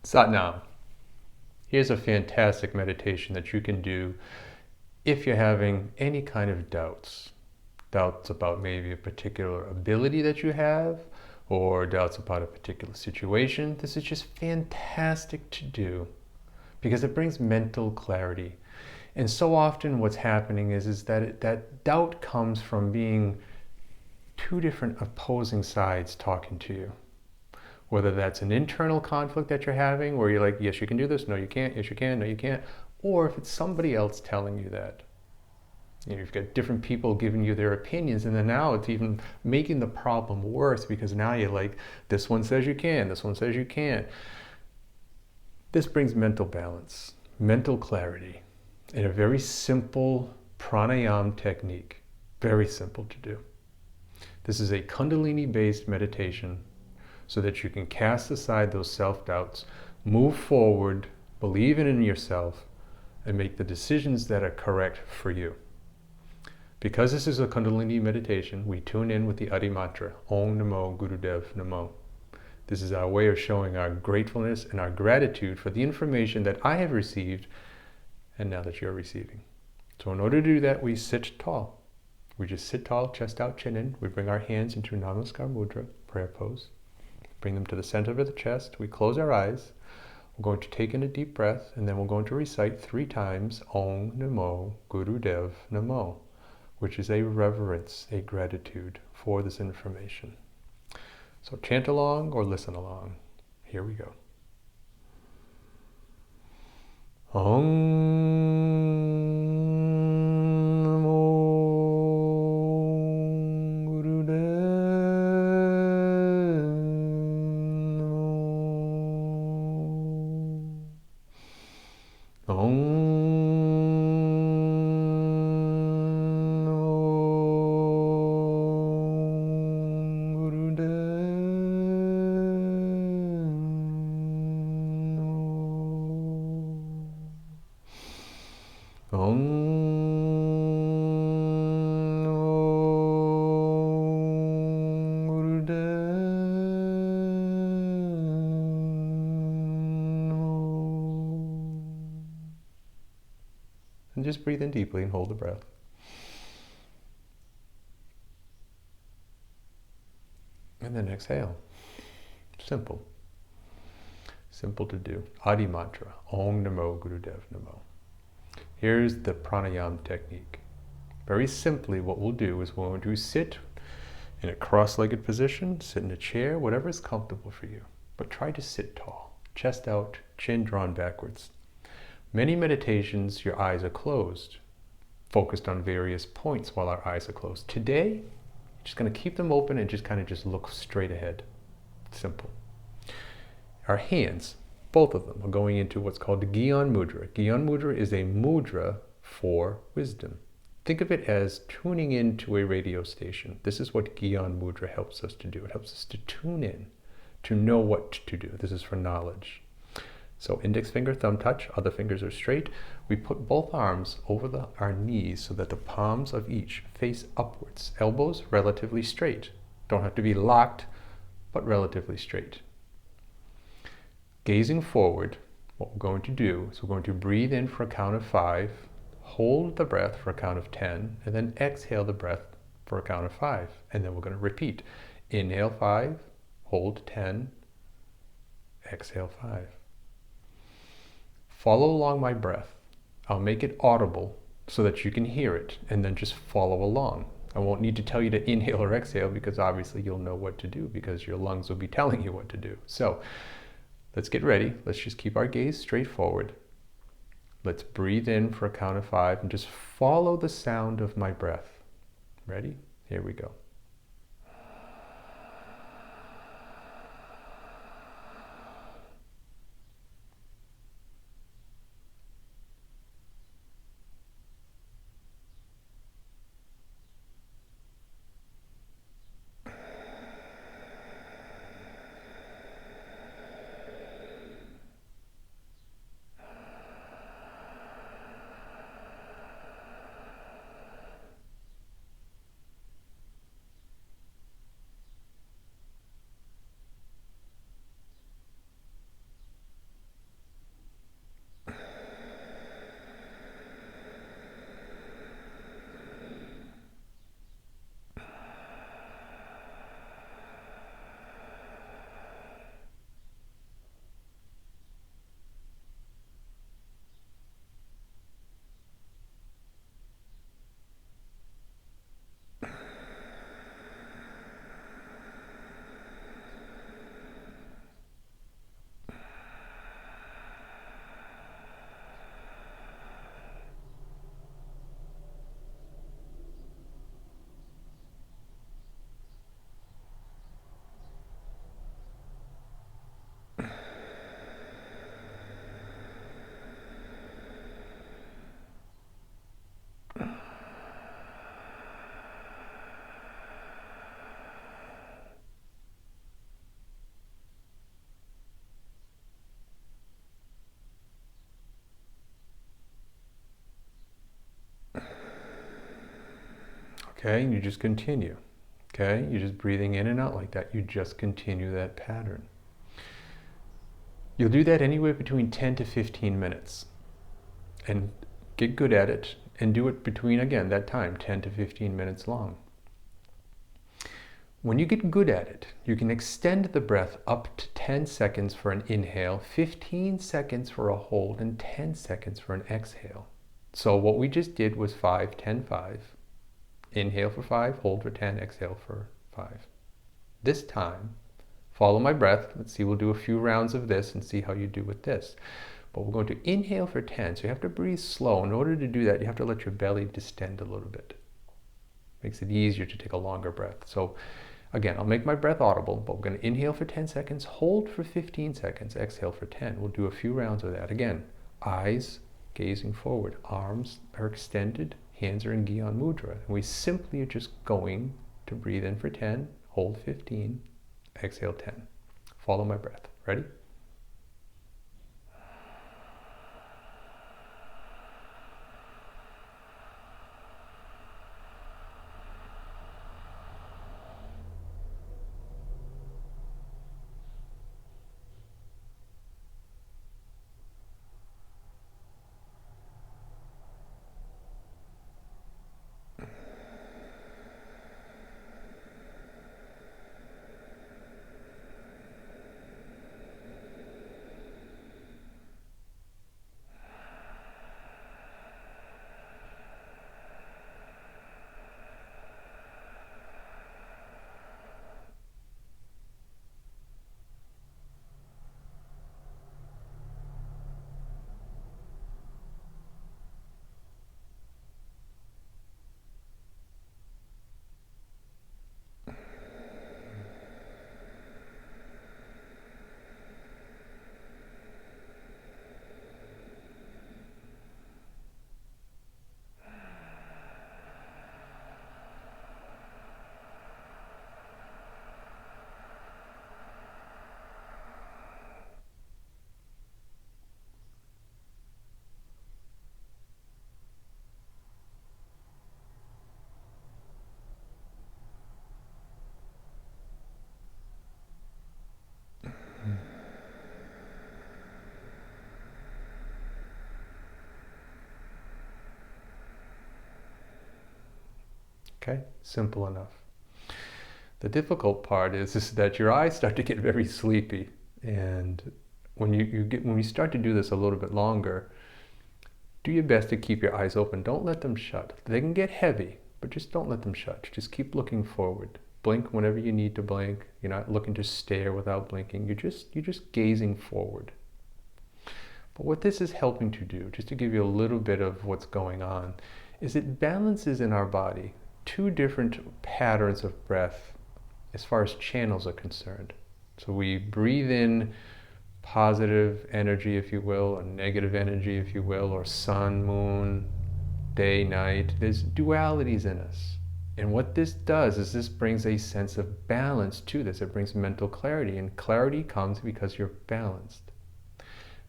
Satnam. Here's a fantastic meditation that you can do if you're having any kind of doubts. Doubts about maybe a particular ability that you have, or doubts about a particular situation. This is just fantastic to do because it brings mental clarity. And so often what's happening is that that doubt comes from being two different opposing sides talking to you. Whether that's an internal conflict that you're having, where you're like, yes, you can do this, no, you can't, yes, you can, no, you can't, or if it's somebody else telling you that. You've got different people giving you their opinions, and then now it's even making the problem worse because now you're like, this one says you can, this one says you can't. This brings mental balance, mental clarity, in a very simple pranayama technique. Very simple to do. This is a Kundalini-based meditation so that you can cast aside those self-doubts, move forward, believe in yourself, and make the decisions that are correct for you. Because this is a Kundalini meditation, we tune in with the Adi mantra, Om Namo Gurudev Namo. This is our way of showing our gratefulness and our gratitude for the information that I have received and now that you're receiving. So in order to do that, we sit tall. We just sit tall, chest out, chin in. We bring our hands into Namaskar Mudra, prayer pose. Bring them to the center of the chest. We close our eyes. We're going to take in a deep breath, and then we're going to recite 3 times Om Namo Gurudev Namo, which is a reverence, a gratitude for this information. So chant along or listen along. Here we go. Om Namo And just breathe in deeply and hold the breath. And then exhale. Simple. Simple to do. Adi mantra. Om Namo Gurudev Namo. Here's the pranayama technique. Very simply, what we'll do is we're going to sit in a cross-legged position, sit in a chair, whatever is comfortable for you. But try to sit tall. Chest out, chin drawn backwards. Many meditations, your eyes are closed, focused on various points while our eyes are closed. Today, you're just going to keep them open and just kind of look straight ahead. Simple. Our hands, both of them, are going into what's called the Gyan Mudra. Gyan Mudra is a mudra for wisdom. Think of it as tuning into a radio station. This is what Gyan Mudra helps us to do. It helps us to tune in, to know what to do. This is for knowledge. So index finger, thumb touch, other fingers are straight. We put both arms over our knees so that the palms of each face upwards. Elbows relatively straight. Don't have to be locked, but relatively straight. Gazing forward, what we're going to do is we're going to breathe in for a count of 5, hold the breath for a count of 10, and then exhale the breath for a count of 5. And then we're going to repeat. Inhale 5, hold 10, exhale 5. Follow along my breath. I'll make it audible so that you can hear it, and then just follow along. I won't need to tell you to inhale or exhale because obviously you'll know what to do because your lungs will be telling you what to do. So let's get ready. Let's just keep our gaze straight forward. Let's breathe in for a count of 5 and just follow the sound of my breath. Ready? Here we go. Okay, and you just continue. Okay, you're just breathing in and out like that. You just continue that pattern. You'll do that anywhere between 10 to 15 minutes and get good at it and do it between, again, that time, 10 to 15 minutes long. When you get good at it, you can extend the breath up to 10 seconds for an inhale, 15 seconds for a hold, and 10 seconds for an exhale. So what we just did was 5, 10, 5. Inhale for 5, hold for 10, exhale for 5. This time, follow my breath. Let's see, we'll do a few rounds of this and see how you do with this. But we're going to inhale for 10, so you have to breathe slow. In order to do that, you have to let your belly distend a little bit. Makes it easier to take a longer breath. So again, I'll make my breath audible, but we're going to inhale for 10 seconds, hold for 15 seconds, exhale for 10. We'll do a few rounds of that. Again, eyes gazing forward, arms are extended, hands are in Gyan Mudra. And we simply are just going to breathe in for 10, hold 15, exhale 10. Follow my breath. Ready? Okay, simple enough. The difficult part is that your eyes start to get very sleepy, and when you start to do this a little bit longer, do your best to keep your eyes open. Don't let them shut. They can get heavy, but just don't let them shut. Just keep looking forward. Blink whenever you need to blink. You're not looking to stare without blinking. You're just gazing forward. But what this is helping to do, just to give you a little bit of what's going on, is it balances in our body two different patterns of breath as far as channels are concerned. So we breathe in positive energy, if you will, or negative energy, if you will, or sun, moon, day, night. There's dualities in us. And what this does is this brings a sense of balance to this. It brings mental clarity, and clarity comes because you're balanced.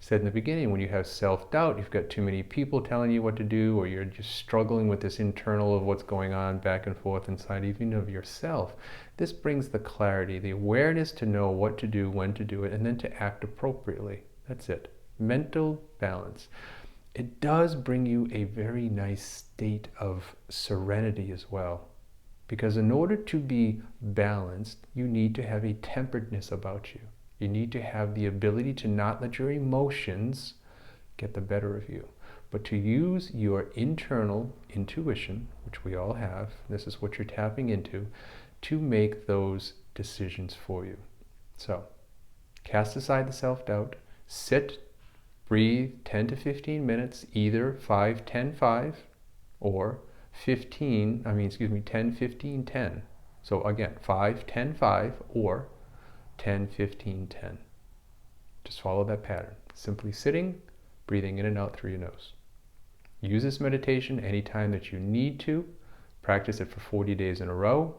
Said in the beginning, when you have self-doubt, you've got too many people telling you what to do, or you're just struggling with this internal of what's going on back and forth inside even of yourself. This brings the clarity, the awareness to know what to do, when to do it, and then to act appropriately. That's it. Mental balance. It does bring you a very nice state of serenity as well. Because in order to be balanced, you need to have a temperedness about you. You need to have the ability to not let your emotions get the better of you, but to use your internal intuition, which we all have, this is what you're tapping into, to make those decisions for you. So, cast aside the self-doubt, sit, breathe 10 to 15 minutes, either 5, 10, 5, or 10, 15, 10. So again, 5, 10, 5, or 10, 15, 10. Just follow that pattern. Simply sitting, breathing in and out through your nose. Use this meditation anytime that you need to. Practice it for 40 days in a row.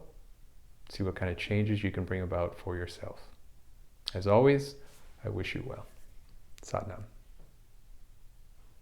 See what kind of changes you can bring about for yourself. As always, I wish you well. Sat Nam.